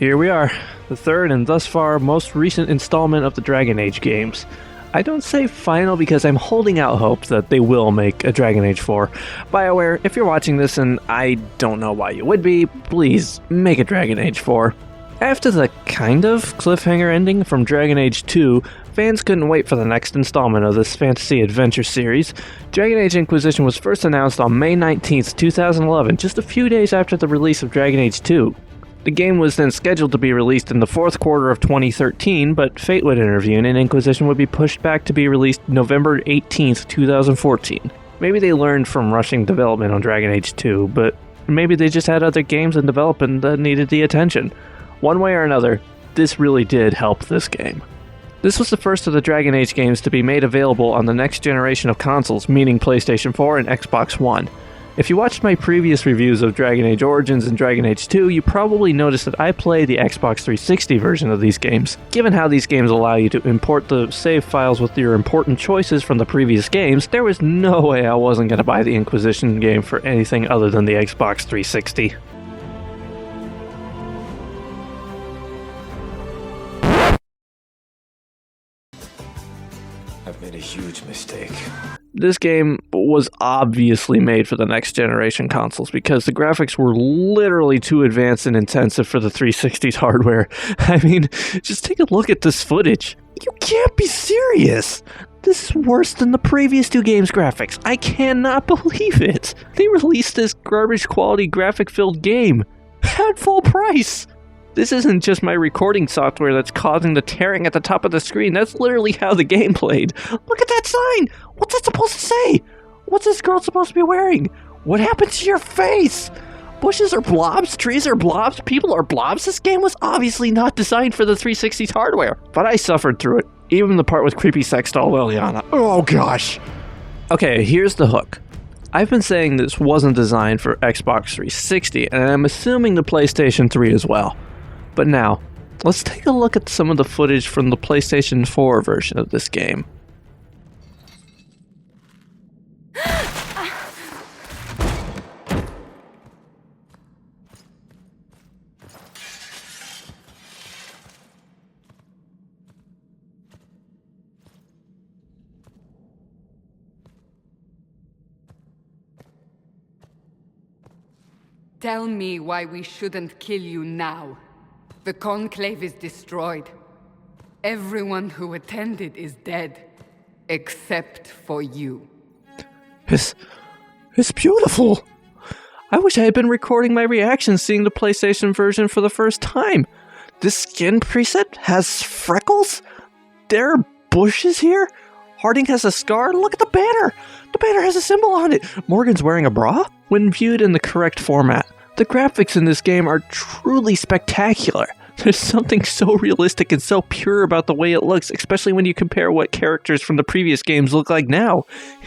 Here we are, the third and thus far most recent installment of the Dragon Age games. I don't say final because I'm holding out hope that they will make a Dragon Age 4. BioWare, if you're watching this, and I don't know why you would be, please make a Dragon Age 4. After the kind of cliffhanger ending from Dragon Age 2, fans couldn't wait for the next installment of this fantasy adventure series. Dragon Age Inquisition was first announced on May 19th, 2011, just a few days after the release of Dragon Age 2. The game was then scheduled to be released in the fourth quarter of 2013, but fate would intervene and Inquisition would be pushed back to be released November 18th, 2014. Maybe they learned from rushing development on Dragon Age 2, but maybe they just had other games in development that needed the attention. One way or another, this really did help this game. This was the first of the Dragon Age games to be made available on the next generation of consoles, meaning PlayStation 4 and Xbox One. If you watched my previous reviews of Dragon Age Origins and Dragon Age 2, you probably noticed that I play the Xbox 360 version of these games. Given how these games allow you to import the save files with your important choices from the previous games, there was no way I wasn't going to buy the Inquisition game for anything other than the Xbox 360. I've made a huge mistake. This game was obviously made for the next generation consoles because the graphics were literally too advanced and intensive for the 360's hardware. I mean, just take a look at this footage. You can't be serious! This is worse than the previous two games' graphics. I cannot believe it! They released this garbage quality graphic-filled game at full price! This isn't just my recording software that's causing the tearing at the top of the screen. That's literally how the game played. Look at that sign! What's that supposed to say? What's this girl supposed to be wearing? What happened to your face? Bushes are blobs, trees are blobs, people are blobs. This game was obviously not designed for the 360's hardware. But I suffered through it. Even the part with creepy sex doll Liliana. Oh gosh. Okay, here's the hook. I've been saying this wasn't designed for Xbox 360, and I'm assuming the PlayStation 3 as well. But now, let's take a look at some of the footage from the PlayStation 4 version of this game. Tell me why we shouldn't kill you now. The Conclave is destroyed. Everyone who attended is dead, except for you. It's beautiful. I wish I had been recording my reactions seeing the PlayStation version for the first time. This skin preset has freckles? There are bushes here? Harding has a scar? Look at the banner! The banner has a symbol on it! Morgan's wearing a bra? When viewed in the correct format, the graphics in this game are truly spectacular. There's something so realistic and so pure about the way it looks, especially when you compare what characters from the previous games look like now.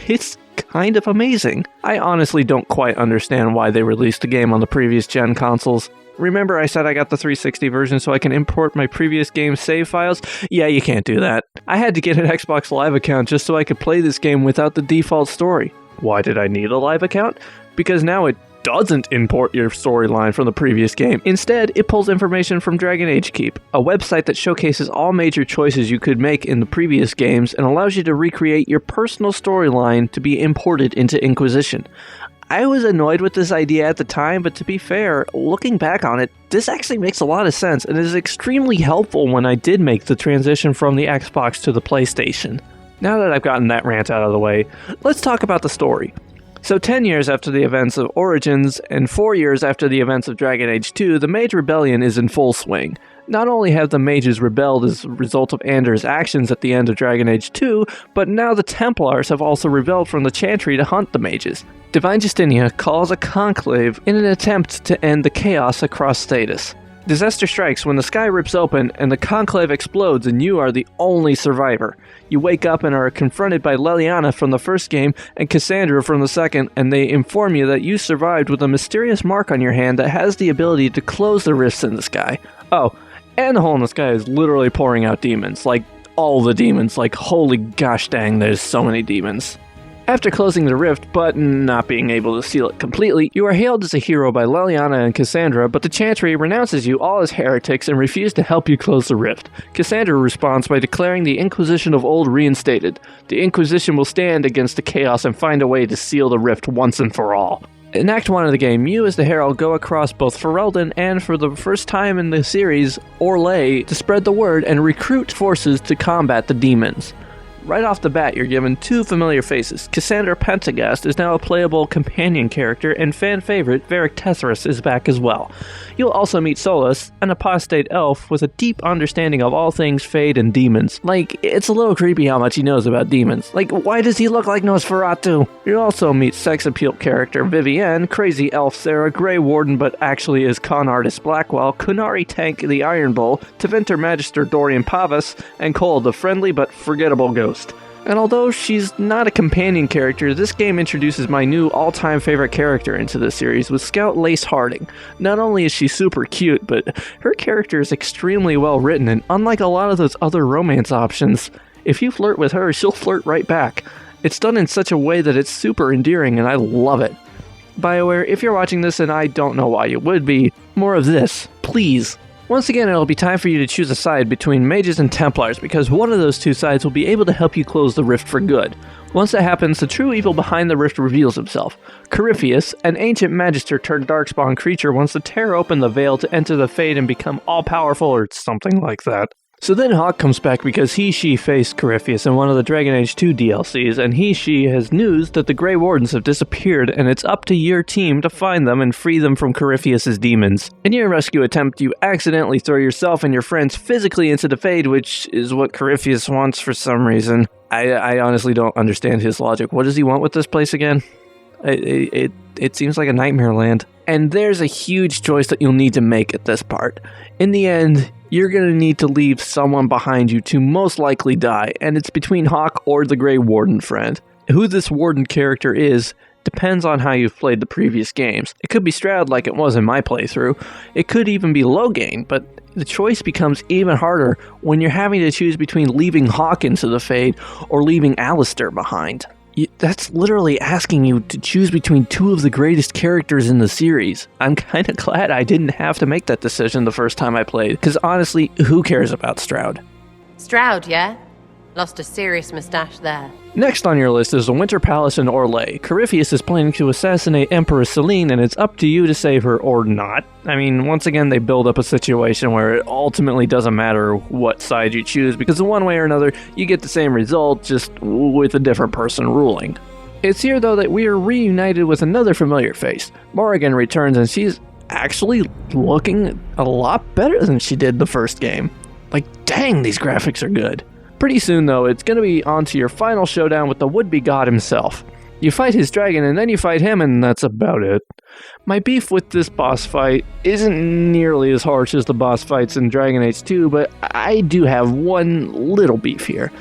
It's kind of amazing. I honestly don't quite understand why they released the game on the previous gen consoles. Remember I said I got the 360 version so I can import my previous game's save files? Yeah, you can't do that. I had to get an Xbox Live account just so I could play this game without the default story. Why did I need a Live account? Because now it doesn't import your storyline from the previous game. Instead, it pulls information from Dragon Age Keep, a website that showcases all major choices you could make in the previous games and allows you to recreate your personal storyline to be imported into Inquisition. I was annoyed with this idea at the time, but to be fair, looking back on it, this actually makes a lot of sense and is extremely helpful when I did make the transition from the Xbox to the PlayStation. Now that I've gotten that rant out of the way, let's talk about the story. So 10 years after the events of Origins, and 4 years after the events of Dragon Age 2, the Mage Rebellion is in full swing. Not only have the mages rebelled as a result of Anders' actions at the end of Dragon Age 2, but now the Templars have also rebelled from the Chantry to hunt the mages. Divine Justinia calls a conclave in an attempt to end the chaos across Status. Disaster strikes when the sky rips open and the conclave explodes and you are the only survivor. You wake up and are confronted by Liliana from the first game and Cassandra from the second, and they inform you that you survived with a mysterious mark on your hand that has the ability to close the rifts in the sky. Oh, and the hole in the sky is literally pouring out demons. Like, all the demons. Like, holy gosh dang, there's so many demons. After closing the rift, but not being able to seal it completely, you are hailed as a hero by Leliana and Cassandra, but the Chantry renounces you all as heretics and refuse to help you close the rift. Cassandra responds by declaring the Inquisition of old reinstated. The Inquisition will stand against the chaos and find a way to seal the rift once and for all. In Act 1 of the game, you as the Herald go across both Ferelden and, for the first time in the series, Orlais, to spread the word and recruit forces to combat the demons. Right off the bat, you're given two familiar faces. Cassandra Pentagast is now a playable companion character, and fan favorite Varric Tethras is back as well. You'll also meet Solus, an apostate elf with a deep understanding of all things Fade and demons. Like, it's a little creepy how much he knows about demons. Like, why does he look like Nosferatu? You also meet sex appeal character Vivienne, crazy elf Sarah, Grey Warden but actually is con artist Blackwell, Kunari Tank the Iron Bull, Teventer Magister Dorian Pavas, and Cole the friendly but forgettable ghost. And although she's not a companion character, this game introduces my new all-time favorite character into the series with Scout Lace Harding. Not only is she super cute, but her character is extremely well written, and unlike a lot of those other romance options, if you flirt with her, she'll flirt right back. It's done in such a way that it's super endearing, and I love it. BioWare, if you're watching this, and I don't know why you would be, more of this, please. Once again, it'll be time for you to choose a side between mages and Templars, because one of those two sides will be able to help you close the rift for good. Once that happens, the true evil behind the rift reveals himself. Corypheus, an ancient magister turned darkspawn creature, wants to tear open the veil to enter the Fade and become all-powerful or something like that. So then Hawk comes back because she faced Corypheus in one of the Dragon Age 2 DLCs, and she has news that the Grey Wardens have disappeared, and it's up to your team to find them and free them from Corypheus' demons. In your rescue attempt, you accidentally throw yourself and your friends physically into the Fade, which is what Corypheus wants for some reason. I honestly don't understand his logic. What does he want with this place again? It seems like a nightmare land. And there's a huge choice that you'll need to make at this part. In the end, you're going to need to leave someone behind you to most likely die, and it's between Hawk or the Grey Warden friend. Who this Warden character is depends on how you've played the previous games. It could be Stroud like it was in my playthrough. It could even be Loghain, but the choice becomes even harder when you're having to choose between leaving Hawk into the Fade or leaving Alistair behind. That's literally asking you to choose between two of the greatest characters in the series. I'm kind of glad I didn't have to make that decision the first time I played, because honestly, who cares about Stroud? Stroud, yeah? Lost a serious mustache there. Next on your list is the Winter Palace in Orlais. Corypheus is planning to assassinate Empress Selene, and it's up to you to save her or not. I mean, once again, they build up a situation where it ultimately doesn't matter what side you choose, because in one way or another, you get the same result, just with a different person ruling. It's here, though, that we are reunited with another familiar face. Morrigan returns, and she's actually looking a lot better than she did the first game. Like, dang, these graphics are good. Pretty soon, though, it's going to be on to your final showdown with the would-be god himself. You fight his dragon, and then you fight him, and that's about it. My beef with this boss fight isn't nearly as harsh as the boss fights in Dragon Age 2, but I do have one little beef here.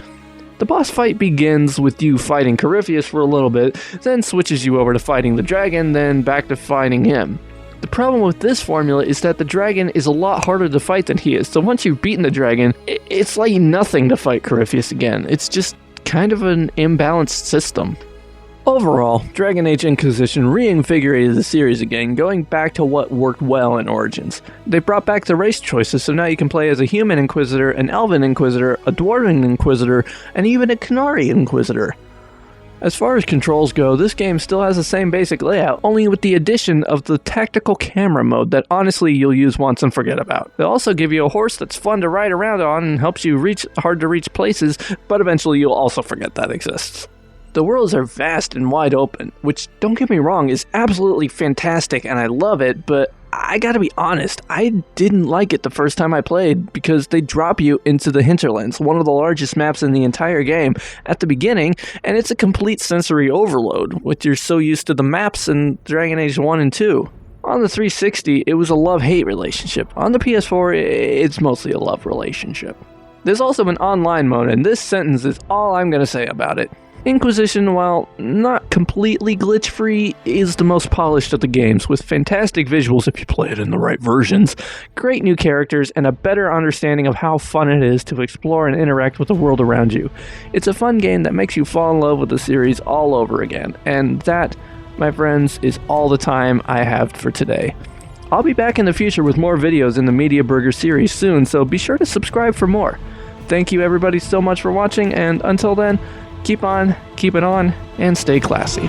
The boss fight begins with you fighting Corypheus for a little bit, then switches you over to fighting the dragon, then back to fighting him. The problem with this formula is that the dragon is a lot harder to fight than he is, so once you've beaten the dragon, it's like nothing to fight Corypheus again. It's just kind of an imbalanced system. Overall, Dragon Age Inquisition reinvigorated the series again, going back to what worked well in Origins. They brought back the race choices, so now you can play as a human Inquisitor, an Elven Inquisitor, a Dwarven Inquisitor, and even a Qunari Inquisitor. As far as controls go, this game still has the same basic layout, only with the addition of the tactical camera mode that honestly you'll use once and forget about. They'll also give you a horse that's fun to ride around on and helps you reach hard to reach places, but eventually you'll also forget that exists. The worlds are vast and wide open, which, don't get me wrong, is absolutely fantastic and I love it, but I gotta be honest, I didn't like it the first time I played because they drop you into the hinterlands, one of the largest maps in the entire game, at the beginning, and it's a complete sensory overload, which you're so used to the maps in Dragon Age 1 and 2. On the 360, it was a love-hate relationship. On the PS4, it's mostly a love relationship. There's also an online mode, and this sentence is all I'm gonna say about it. Inquisition, while not completely glitch-free, is the most polished of the games, with fantastic visuals if you play it in the right versions, great new characters, and a better understanding of how fun it is to explore and interact with the world around you. It's a fun game that makes you fall in love with the series all over again, and that, my friends, is all the time I have for today. I'll be back in the future with more videos in the Mediaberger series soon, so be sure to subscribe for more. Thank you everybody so much for watching, and until then, keep on, keep it on, and stay classy.